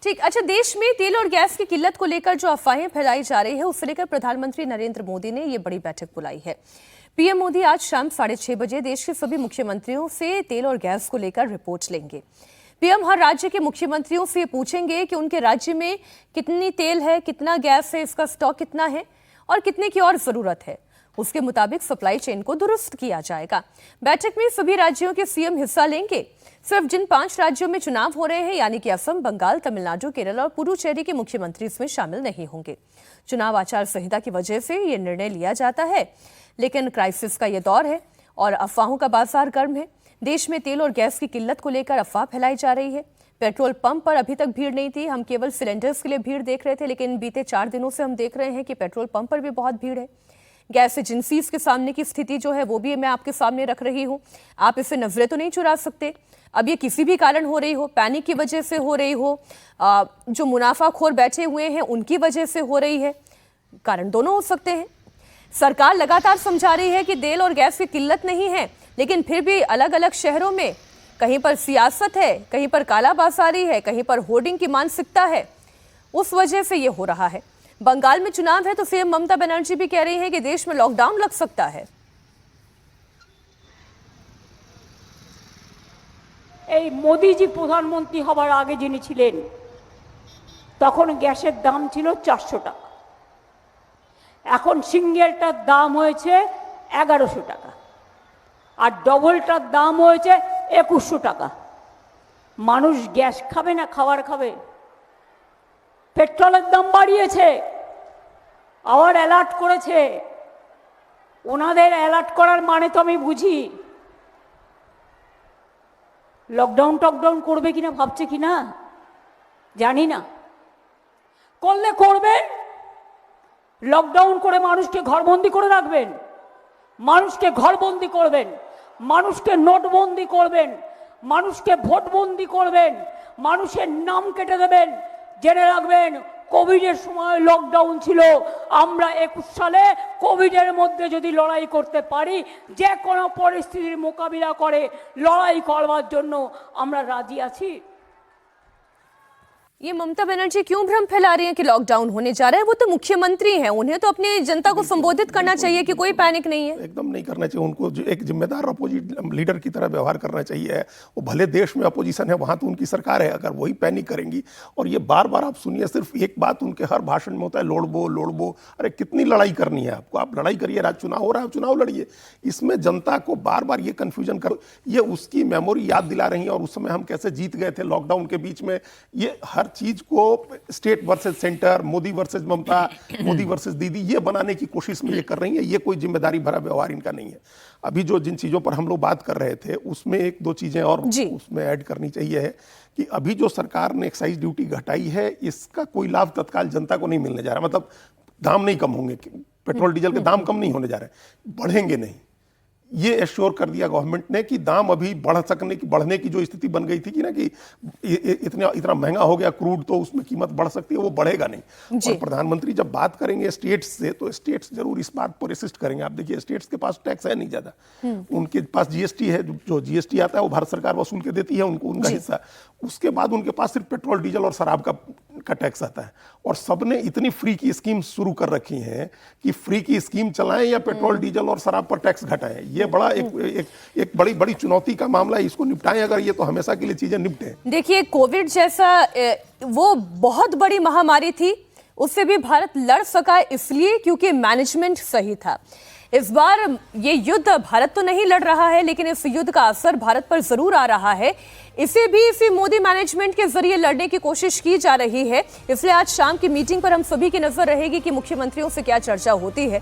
ठीक। अच्छा, देश में तेल और गैस की किल्लत को लेकर जो अफवाहें फैलाई जा रही है उससे लेकर प्रधानमंत्री नरेंद्र मोदी ने ये बड़ी बैठक बुलाई है। पीएम मोदी आज शाम 6:30 बजे देश के सभी मुख्यमंत्रियों से तेल और गैस को लेकर रिपोर्ट लेंगे। पीएम हर राज्य के मुख्यमंत्रियों से पूछेंगे कि उनके राज्य में कितनी तेल है, कितना गैस है, इसका स्टॉक कितना है और कितने की और जरूरत है। उसके मुताबिक सप्लाई चेन को दुरुस्त किया जाएगा। बैठक में सभी राज्यों के सीएम हिस्सा लेंगे। सिर्फ जिन 5 राज्यों में चुनाव हो रहे हैं यानी कि असम, बंगाल, तमिलनाडु, केरल और पुडुचेरी के मुख्यमंत्री इसमें शामिल नहीं होंगे। चुनाव आचार संहिता की वजह से यह निर्णय लिया जाता है, लेकिन क्राइसिस का यह दौर है और अफवाहों का बाजार गर्म है। देश में तेल और गैस की किल्लत को लेकर अफवाह फैलाई जा रही है। पेट्रोल पंप पर अभी तक भीड़ नहीं थी, हम केवल सिलेंडर्स के लिए भीड़ देख रहे थे, लेकिन बीते 4 दिनों से हम देख रहे हैं कि पेट्रोल पंप पर भी बहुत भीड़ है। गैस एजेंसीज के सामने की स्थिति जो है वो भी मैं आपके सामने रख रही हूं। आप इसे नजरें तो नहीं चुरा सकते। अब ये किसी भी कारण हो रही हो, पैनिक की वजह से हो रही हो, जो मुनाफाखोर बैठे हुए हैं उनकी वजह से हो रही है, कारण दोनों हो सकते हैं। सरकार लगातार समझा रही है कि तेल और गैस की किल्लत नहीं है, लेकिन फिर भी अलग अलग शहरों में कहीं पर सियासत है, कहीं पर कालाबाजारी है, कहीं पर होर्डिंग की मानसिकता है, उस वजह से ये हो रहा है। बंगाल में चुनाव है तो सीएम ममता बनर्जी भी कह रही हैं कि देश में लॉकडाउन लग सकता है। এই মোদিজি প্রধানমন্ত্রী হবার আগে যিনি ছিলেন তখন গ্যাসের দাম ছিল 400 টাকা, এখন সিঙ্গেলটার দাম হয়েছে 1100 টাকা আর ডবলটার দাম হয়েছে 2100 টাকা। মানুষ গ্যাস খাবে না খাবার খাবে? পেট্রোলের দাম বাড়িয়েছে, আবার অ্যালার্ট করেছে। ওনাদের অ্যালার্ট করার মানে তো আমি বুঝি, লকডাউন টকডাউন করবে কিনা ভাবছে কিনা জানি না। করলে করবেন, লকডাউন করে মানুষকে ঘরবন্দি করে রাখবেন, মানুষকে ঘরবন্দি করবেন, মানুষকে নোটবন্দি করবেন, মানুষকে ভোটবন্দি করবেন, মানুষের নাম কেটে দেবেন। জেনে রাখবেন কোভিডের সময় লকডাউন ছিল, আমরা 21 সালে কোভিডের মধ্যে যদি লড়াই করতে পারি, যে কোনো পরিস্থিতির মোকাবিলা করে লড়াই করবার জন্য আমরা রাজি আছি। ये ममता बनर्जी क्यों भ्रम फैला रही हैं कि लॉकडाउन होने जा रहा है? वो तो मुख्यमंत्री हैं, उन्हें तो अपनी जनता को संबोधित करना चाहिए कि कोई पैनिक नहीं है। एकदम नहीं करना चाहिए। उनको जो एक जिम्मेदार अपोजिट लीडर की तरह व्यवहार करना चाहिए। वो भले देश में अपोजिशन है, वहां तो उनकी सरकार है, अगर वही पैनिक करेंगी। और ये बार बार आप सुनिए, सिर्फ एक बात उनके हर भाषण में होता है, लोड़बो लोड़बो। अरे कितनी लड़ाई करनी है आपको? आप लड़ाई करिए, आज चुनाव हो रहा है, चुनाव लड़िए। इसमें जनता को बार बार ये कंफ्यूजन कर, ये उसकी मेमोरी याद दिला रही है। और उस समय हम कैसे जीत गए थे लॉकडाउन के बीच में। ये हर चीज को state versus centre, Modi versus Mamata, Modi versus Didi, ये बनाने की कोशिश में ये कर रही है। ये कोई जिम्मेदारी भरा व्यवहार इनका नहीं है। अभी जो जिन चीजों पर हम लोग बात कर रहे थे उसमें 1-2 चीजें और उसमें ऐड करनी चाहिए है कि अभी जो सरकार ने एक्साइज ड्यूटी घटाई है, इसका कोई लाभ तत्काल जनता को नहीं मिलने जा रहा। मतलब दाम नहीं कम होंगे, पेट्रोल डीजल के दाम कम नहीं होने जा रहे, बढ़ेंगे नहीं। ये एश्योर कर दिया गवर्नमेंट ने कि दाम अभी बढ़ने की जो स्थिति बन गई थी कि ना कि इतना महंगा हो गया क्रूड, तो उसमें कीमत बढ़ सकती है, वो बढ़ेगा नहीं। और प्रधानमंत्री जब बात करेंगे स्टेट्स से, तो स्टेट्स जरूर इस बात पर रेसिस्ट करेंगे। आप देखिए, स्टेट्स के पास टैक्स है नहीं ज्यादा, उनके पास जीएसटी है। जो जीएसटी आता है वो भारत सरकार वसूल के देती है उनको, उनका हिस्सा। उसके बाद उनके पास सिर्फ पेट्रोल डीजल और शराब का टैक्स आता है। और सबने इतनी फ्री की स्कीम शुरू कर रखी है कि फ्री की स्कीम चलाएं या पेट्रोल डीजल और शराब पर टैक्स घटाएं। ये बड़ा एक बड़ी चुनौती का मामला है, इसको निपटाएं अगर ये, तो हमेशा के लिए चीजें निपटे। देखिए, कोविड जैसा वो बहुत बड़ी महामारी थी, उससे भी भारत लड़ सका इसलिए क्योंकि मैनेजमेंट सही था। इस बार ये युद्ध भारत तो नहीं लड़ रहा है, लेकिन इस युद्ध का असर भारत पर जरूर आ रहा है। इसे भी इसी मोदी मैनेजमेंट के जरिए लड़ने की कोशिश की जा रही है। इसलिए आज शाम की मीटिंग पर हम सभी की नजर रहेगी कि मुख्यमंत्रियों से क्या चर्चा होती है।